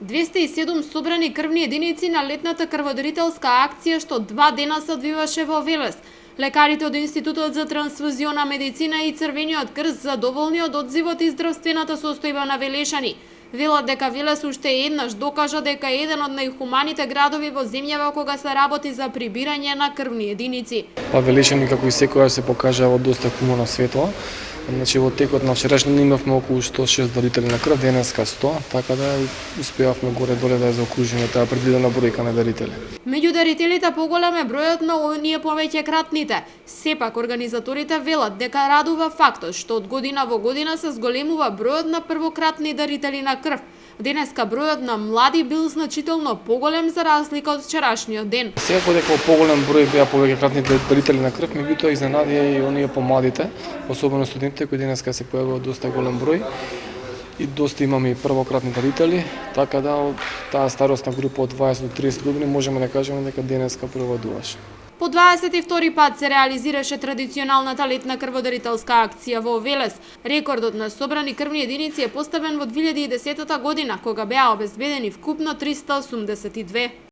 207 собрани крвни единици на летната крводарителска акција што 2 дена се одвиваше во Велес. Лекарите од Институтот за трансфузиона медицина и Црвениот крст задоволни од одзивот и здравствената состојба на велешани. Велат дека Велес уште еднаш докажа дека е еден од најхуманите градови во земјава кога се работи за прибирање на крвни единици. Велешани како и секоја се покажа во доста хумано светло. Значи во текот на вчерашниот ден имавме околу 106 дарители на крв, денеска 100, така да успеавме горе-доле да ја заокружиме таа предвидена бројка на дарители. Меѓу дарителите поголем е бројот на оние повеќекратните. Сепак организаторите велат дека радува фактот што од година во година се зголемува бројот на првократни дарители на крв. Денеска бројот на млади бил значително поголем за разлика од вчерашниот ден. Секако дека поголем број беа повеќекратните дарители на крв, меѓутоа изненадија и оние помладите, особено студентите кои денеска се појавува доста голем број. И доста имаме и првократни дарители, така да од таа старосна група од 20 до 30 години можеме да кажеме дека денеска превладуваше. По 22 пат се реализираше традиционалната летна крводарителска акција во Велес. Рекордот на собрани крвни единици е поставен во 2010 година, кога беа обезбедени вкупно 382.